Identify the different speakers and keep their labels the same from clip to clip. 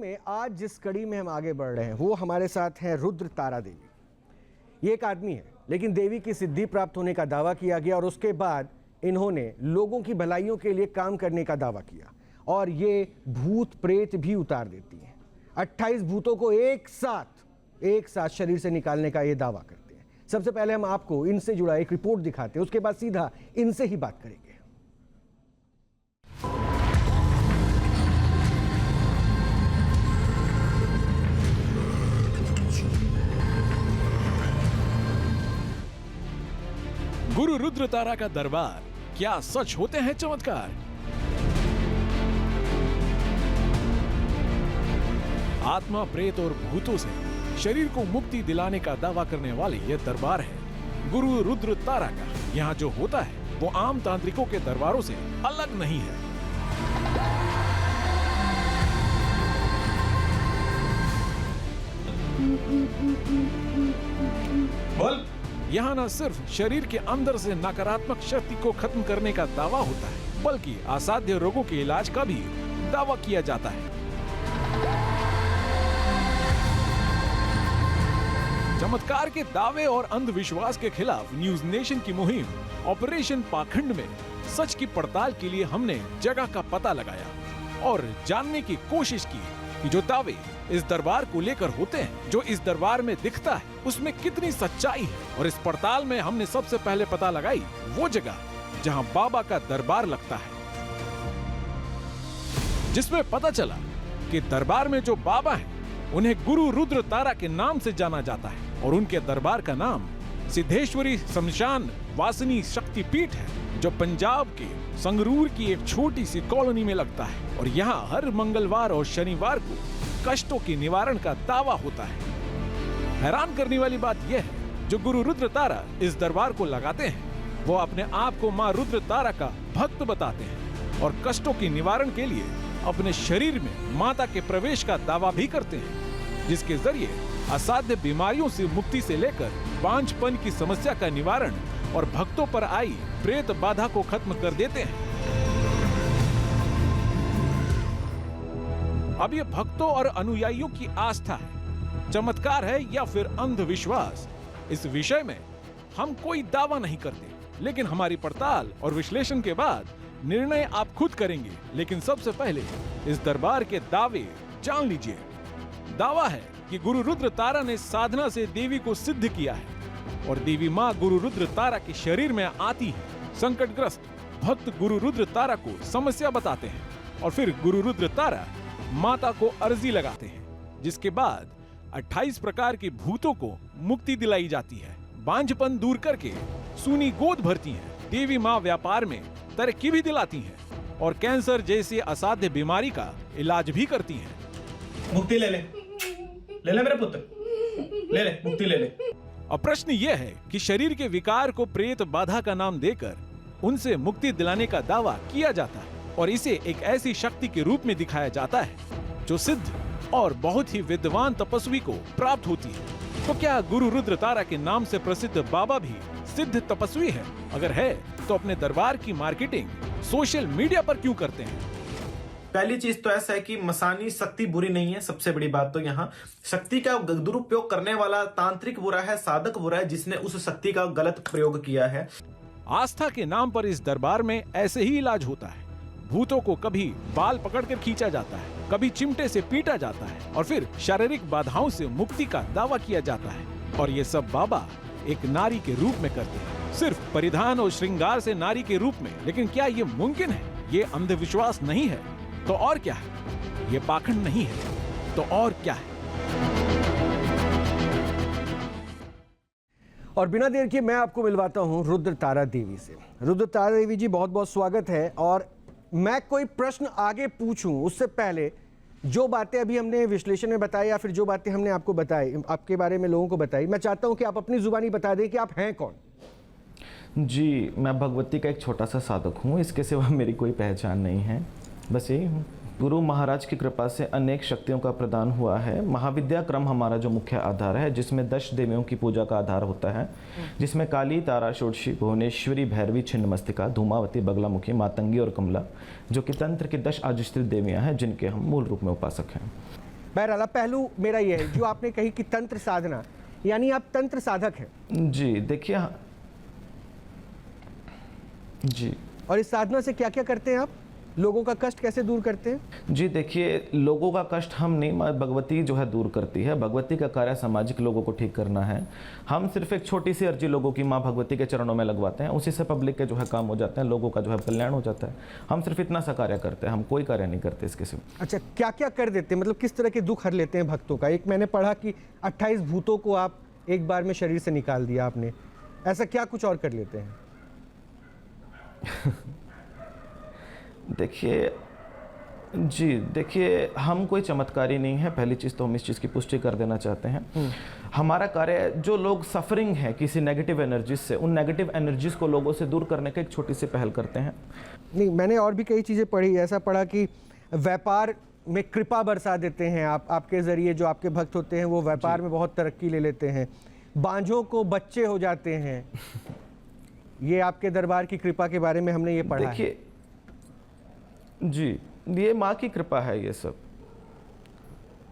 Speaker 1: में आज जिस कड़ी में हम आगे बढ़ रहे हैं वो हमारे साथ हैं रुद्र तारा देवी। ये एक आदमी है, लेकिन देवी की सिद्धि प्राप्त होने का दावा किया गया और उसके बाद इन्होंने लोगों की भलाइयों के लिए काम करने का दावा किया और ये भूत प्रेत भी उतार देती हैं। 28 भूतों को एक साथ शरीर से निकालने का ये दावा करते हैं। सबसे पहले हम आपको इनसे जुड़ा एक रिपोर्ट दिखाते हैं, उसके बाद सीधा इनसे ही बात करेंगे।
Speaker 2: गुरु रुद्र तारा का दरबार, क्या सच होते हैं चमत्कार? आत्मा, प्रेत और भूतों से शरीर को मुक्ति दिलाने का दावा करने वाले ये दरबार है गुरु रुद्र तारा का। यहाँ जो होता है वो आम तांत्रिकों के दरबारों से अलग नहीं है।
Speaker 3: बोल।
Speaker 2: यहाँ न सिर्फ शरीर के अंदर से नकारात्मक शक्ति को खत्म करने का दावा होता है, बल्कि असाध्य रोगों के इलाज का भी दावा किया जाता है। चमत्कार के दावे और अंधविश्वास के खिलाफ न्यूज नेशन की मुहिम ऑपरेशन पाखंड में सच की पड़ताल के लिए हमने जगह का पता लगाया और जानने की कोशिश की कि जो दावे इस दरबार को लेकर होते हैं, जो इस दरबार में दिखता है, उसमें कितनी सच्चाई है। और इस पड़ताल में हमने सबसे पहले पता लगाई वो जगह जहां बाबा का दरबार लगता है, जिसमें पता चला कि दरबार में जो बाबा हैं, उन्हें गुरु रुद्र तारा के नाम से जाना जाता है और उनके दरबार का नाम सिद्धेश्वरी शमशान वासिनी शक्तिपीठ है, जो पंजाब के संगरूर की एक छोटी सी कॉलोनी में लगता है। और यहाँ हर मंगलवार और शनिवार को कष्टों के निवारण का दावा होता है। हैरान करने वाली बात यह है, जो गुरु रुद्र तारा इस दरबार को लगाते हैं, वो अपने आप को माँ रुद्र तारा का भक्त बताते हैं और कष्टों के निवारण के लिए अपने शरीर में माता के प्रवेश का दावा भी करते हैं, जिसके जरिए असाध्य बीमारियों से मुक्ति से लेकर बांझपन की समस्या का निवारण और भक्तों पर आई प्रेत बाधा को खत्म कर देते हैं। अब ये भक्तों और अनुयायियों की आस्था है, चमत्कार है या फिर अंधविश्वास, इस विषय में हम कोई दावा नहीं करते, लेकिन हमारी पड़ताल और विश्लेषण के बाद निर्णय आप खुद करेंगे। लेकिन सबसे पहले इस दरबार के दावे जान लीजिए। दावा है कि गुरु रुद्र तारा ने साधना से देवी को सिद्ध किया है और देवी माँ गुरु रुद्र तारा के शरीर में आती है। संकटग्रस्त भक्त गुरु रुद्र तारा को समस्या बताते हैं और फिर गुरु रुद्र तारा माता को अर्जी लगाते हैं, जिसके बाद 28 प्रकार के भूतों को मुक्ति दिलाई जाती है। बांझपन दूर करके सूनी गोद भरती है। देवी माँ व्यापार में तरक्की भी दिलाती हैं और कैंसर जैसी असाध्य बीमारी का इलाज भी करती हैं।
Speaker 3: मुक्ति ले ले मेरे पुत्र, ले ले मुक्ति ले ले।
Speaker 2: अब प्रश्न यह है कि शरीर के विकार को प्रेत बाधा का नाम देकर उनसे मुक्ति दिलाने का दावा किया जाता है और इसे एक ऐसी शक्ति के रूप में दिखाया जाता है जो सिद्ध और बहुत ही विद्वान तपस्वी को प्राप्त होती है। तो क्या गुरु रुद्र तारा के नाम से प्रसिद्ध बाबा भी सिद्ध तपस्वी है? अगर है तो अपने दरबार की मार्केटिंग सोशल मीडिया पर क्यों करते हैं?
Speaker 3: पहली चीज तो ऐसा है कि मसानी शक्ति बुरी नहीं है। सबसे बड़ी बात तो यहाँ शक्ति का दुरुपयोग करने वाला तांत्रिक बुरा है, साधक बुरा है, जिसने उस शक्ति का गलत प्रयोग किया है।
Speaker 2: आस्था के नाम पर इस दरबार में ऐसे ही इलाज होता है। भूतों को कभी बाल पकड़कर खींचा जाता है, कभी चिमटे से पीटा जाता है और फिर शारीरिक बाधाओं से मुक्ति का दावा किया जाता है। और ये सब बाबा एक नारी के रूप में करते हैं, सिर्फ परिधान और श्रृंगार से नारी के रूप में। लेकिन क्या ये मुमकिन है? ये अंधविश्वास नहीं है तो और क्या है? ये पाखंड नहीं है तो और क्या है?
Speaker 1: और बिना देर किए मैं आपको मिलवाता हूं रुद्र तारा देवी से। रुद्र तारा देवी जी, बहुत बहुत स्वागत है। और मैं कोई प्रश्न आगे पूछूं उससे पहले जो बातें अभी हमने विश्लेषण में बताई या फिर जो बातें हमने आपको बताई, आपके बारे में लोगों को बताई, मैं चाहता हूं कि आप अपनी जुबानी बता दें कि आप हैं कौन।
Speaker 4: जी, मैं भगवती का एक छोटा सा साधक हूँ, इसके सिवा मेरी कोई पहचान नहीं है, बस यही हूँ। गुरु महाराज की कृपा से अनेक शक्तियों का प्रदान हुआ है। महाविद्या क्रम हमारा जो मुख्य आधार है, जिसमें 10 देवियों की पूजा का आधार होता है, जिसमें काली, तारा, षोडशी, भुवनेश्वरी, भैरवी, छिन्नमस्तिका, धूमावती, बगलामुखी, मातंगी और कमला, जो कि तंत्र की 10 अधिष्ठित देवियाँ हैं, जिनके हम मूल रूप में उपासक हैं।
Speaker 1: बहरहाल अब पहलू मेरा ये है जो आपने कही कि तंत्र साधना, यानी आप तंत्र साधक हैं।
Speaker 4: जी देखिए, जी
Speaker 1: और इस साधना से क्या क्या करते हैं आप? लोगों का कष्ट कैसे दूर करते हैं?
Speaker 4: जी देखिए, लोगों का कष्ट हम नहीं, माँ भगवती जो है दूर करती है। भगवती का कार्य सामाजिक लोगों को ठीक करना है। हम सिर्फ एक छोटी सी अर्जी लोगों की माँ भगवती के चरणों में लगवाते हैं, उसी से पब्लिक के जो है काम हो जाते हैं, लोगों का जो है कल्याण हो जाता है। हम सिर्फ इतना सा कार्य करते हैं, हम कोई कार्य नहीं करते इसके सिवा।
Speaker 1: अच्छा, क्या क्या कर देते हैं? मतलब किस तरह के दुख हर लेते हैं भक्तों का? एक मैंने पढ़ा कि 28 भूतों को आप एक बार में शरीर से निकाल दिया आपने, ऐसा क्या कुछ और कर लेते हैं?
Speaker 4: देखिए जी, देखिए हम कोई चमत्कारी नहीं है, पहली चीज़ तो हम इस चीज़ की पुष्टि कर देना चाहते हैं। हमारा कार्य, जो लोग सफरिंग है किसी नेगेटिव एनर्जीज से, उन नेगेटिव एनर्जीज को लोगों से दूर करने का एक छोटी सी पहल करते हैं।
Speaker 1: नहीं, मैंने और भी कई चीज़ें पढ़ी। ऐसा पढ़ा कि व्यापार में कृपा बरसा देते हैं आप, आपके ज़रिए जो आपके भक्त होते हैं वो व्यापार में बहुत तरक्की ले लेते हैं। बांझों को बच्चे हो जाते हैं। ये आपके दरबार की कृपा के बारे में हमने ये पढ़ा है।
Speaker 4: देखिए जी, ये माँ की कृपा है ये सब।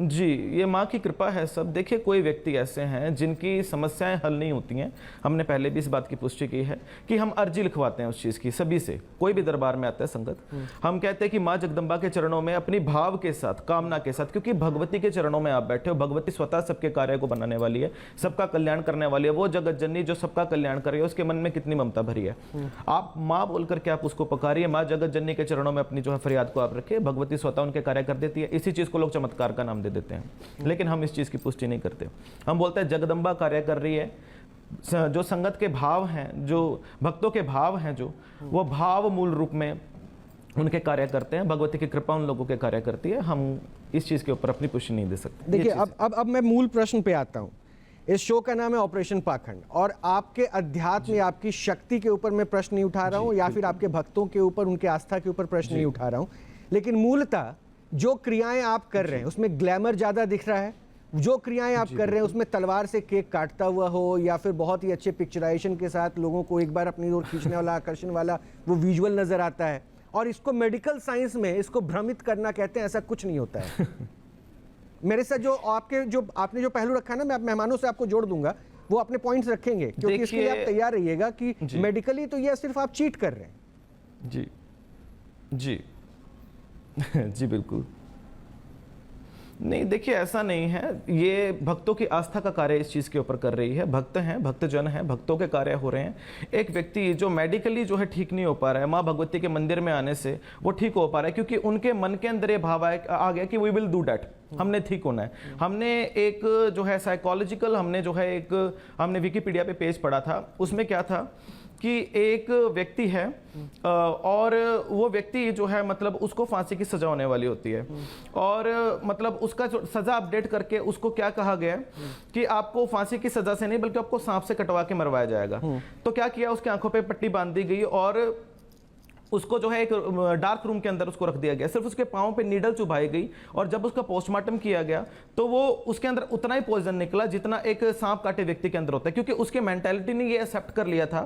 Speaker 4: जी, ये माँ की कृपा है सब। देखिए, कोई व्यक्ति ऐसे हैं जिनकी समस्याएं हल नहीं होती हैं। हमने पहले भी इस बात की पुष्टि की है कि हम अर्जी लिखवाते हैं उस चीज़ की सभी से। कोई भी दरबार में आता है संगत, हम कहते हैं कि माँ जगदम्बा के चरणों में अपनी भाव के साथ, कामना के साथ, क्योंकि भगवती के चरणों में आप बैठे हो। भगवती स्वतः सबके कार्य को बनाने वाली है, सबका कल्याण करने वाली है। वो जगत जननी जो सबका कल्याण करे, उसके मन में कितनी ममता भरी है। आप माँ बोल करके आप उसको पुकारिए, माँ जगत जननी के चरणों में अपनी जो है फरियाद को आप रखिए, भगवती स्वतः उनके कार्य कर देती है। इसी चीज़ को लोग चमत्कार का नाम दे देते हैं, लेकिन हम इस चीज़ की पुष्टि नहीं करते। हम बोलते हैं जगदम्बा कार्य कर रही है। जो संगत के भाव हैं, जो भक्तों के भाव हैं, जो वो भाव मूल रूप में उनके कार्य करते हैं। भगवती की कृपा उन लोगों के कार्य करती है। हम इस चीज़ के ऊपर अपनी पुष्टि नहीं दे सकते।
Speaker 1: देखिए, अब मैं मूल प्रश्न पे आता हूँ। इस शो का नाम है ऑपरेशन पाखंड, और आपके अध्यात्म या आपकी शक्ति के ऊपर मैं प्रश्न नहीं उठा रहा हूँ, या फिर आपके भक्तों के ऊपर, उनके आस्था के ऊपर प्रश्न नहीं उठा रहा हूँ, लेकिन मूलतः जो क्रियाएं आप कर रहे हैं उसमें ग्लैमर ज्यादा दिख रहा है। जो क्रियाएं आप कर रहे हैं उसमें तलवार से केक काटता हुआ हो, या फिर बहुत ही अच्छे पिक्चराइजेशन के साथ लोगों को एक बार अपनी ओर खींचने वाला, आकर्षण वाला वो विजुअल नजर आता है। और इसको मेडिकल साइंस में इसको भ्रमित करना कहते हैं। ऐसा कुछ नहीं होता है। मेरे साथ जो आपने जो पहलू रखा है ना, मैं मेहमानों से आपको जोड़ दूंगा, वो अपने पॉइंट्स रखेंगे, क्योंकि इसके लिए आप तैयार रहिएगा कि मेडिकली तो ये सिर्फ आप चीट कर रहे हैं।
Speaker 4: जी जी जी बिल्कुल नहीं। देखिए, ऐसा नहीं है। ये भक्तों की आस्था का कार्य इस चीज़ के ऊपर कर रही है। भक्त हैं, भक्तजन हैं, भक्तों के कार्य हो रहे हैं। एक व्यक्ति जो मेडिकली जो है ठीक नहीं हो पा रहा है, माँ भगवती के मंदिर में आने से वो ठीक हो पा रहा है, क्योंकि उनके मन के अंदर ये भाव आ गया कि वी विल डू डैट, हमने ठीक होना है। हमने एक जो है साइकोलॉजिकल, हमने विकिपीडिया पे पेज पढ़ा था। उसमें क्या था कि एक व्यक्ति है और वो व्यक्ति जो है मतलब उसको फांसी की सजा होने वाली होती है, और मतलब उसका जो सजा अपडेट करके उसको क्या कहा गया कि आपको फांसी की सजा से नहीं बल्कि आपको सांप से कटवा के मरवाया जाएगा। तो क्या किया, उसकी आंखों पे पट्टी बांध दी गई और उसको जो है एक डार्क रूम के अंदर उसको रख दिया गया। सिर्फ उसके पाँव पे नीडल चुभाई गई, और जब उसका पोस्टमार्टम किया गया तो वो उसके अंदर उतना ही पॉइजन निकला जितना एक सांप काटे व्यक्ति के अंदर होता है, क्योंकि उसके मेंटालिटी ने ये एक्सेप्ट कर लिया था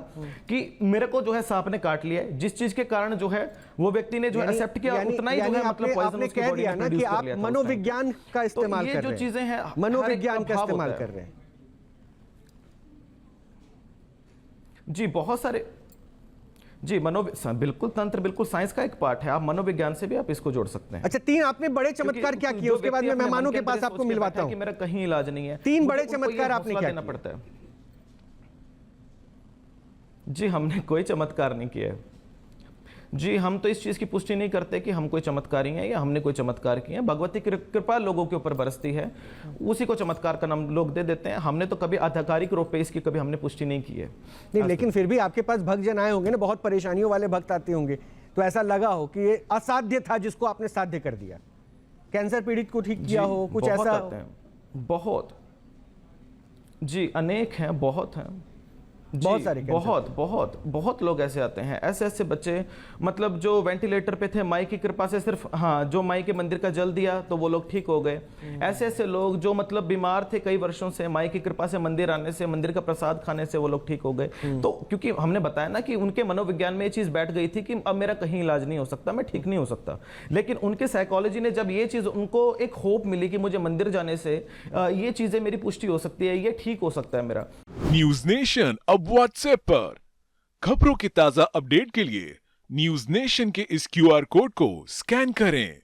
Speaker 4: कि मेरे को जो है सांप ने काट लिया है। जिस चीज के कारण जो है वो व्यक्ति ने जो एक्सेप्ट किया, उतना ही जो है मतलब पॉइजन उसकी बॉडी में प्रोड्यूस कर लिया था।
Speaker 1: मनोविज्ञान का इस्तेमाल कर रहे हैं।
Speaker 4: ये जो चीजें हैं,
Speaker 1: मनोविज्ञान का इस्तेमाल कर रहे हैं।
Speaker 4: जी बहुत सारे, जी बिल्कुल तंत्र बिल्कुल साइंस का एक पार्ट है। आप मनोविज्ञान से भी आप इसको जोड़ सकते हैं।
Speaker 1: अच्छा, 3 आपने बड़े चमत्कार क्या किए, उसके बाद मैं मेहमानों के पास आपको मिलवाता हूं
Speaker 4: कि मेरा कहीं इलाज नहीं है।
Speaker 1: 3 बड़े चमत्कार आपने क्या
Speaker 4: किया पड़ता है। जी हमने कोई चमत्कार नहीं किया है। जी हम तो इस चीज़ की पुष्टि नहीं करते कि हम कोई चमत्कारी हैं या हमने कोई चमत्कार किए हैं। भगवती की कृपा लोगों के ऊपर बरसती है, उसी को चमत्कार का नाम लोग दे देते हैं। हमने तो कभी आधिकारिक रूप पे इसकी कभी हमने पुष्टि नहीं की है।
Speaker 1: नहीं, लेकिन फिर भी आपके पास भक्तजन आए होंगे ना, बहुत परेशानियों वाले भक्त आते होंगे, तो ऐसा लगा हो कि ये असाध्य था जिसको आपने साध्य कर दिया। कैंसर पीड़ित को ठीक किया हो, कुछ ऐसा?
Speaker 4: बहुत जी, अनेक हैं, बहुत हैं।
Speaker 1: बहुत सारे कैंसर।
Speaker 4: बहुत बहुत बहुत लोग ऐसे आते हैं, ऐसे ऐसे बच्चे, मतलब जो वेंटिलेटर पे थे, माई की कृपा से सिर्फ, हाँ, जो माई के मंदिर का जल दिया तो वो लोग ठीक हो गए। ऐसे ऐसे लोग जो मतलब बीमार थे कई वर्षों से, माई की कृपा से मंदिर आने से, मंदिर का प्रसाद खाने से वो लोग ठीक हो गए। तो क्योंकि हमने बताया ना कि उनके मनोविज्ञान में ये चीज बैठ गई थी कि अब मेरा कहीं इलाज नहीं हो सकता, मैं ठीक नहीं हो सकता। लेकिन उनके साइकोलॉजी ने जब ये चीज, उनको एक होप मिली कि मुझे मंदिर जाने से ये चीजें मेरी पुष्टि हो सकती है, ये ठीक हो सकता है मेरा।
Speaker 2: न्यूज नेशन अब व्हाट्सएप पर खबरों की ताजा अपडेट के लिए न्यूज नेशन के इस क्यूआर कोड को स्कैन करें।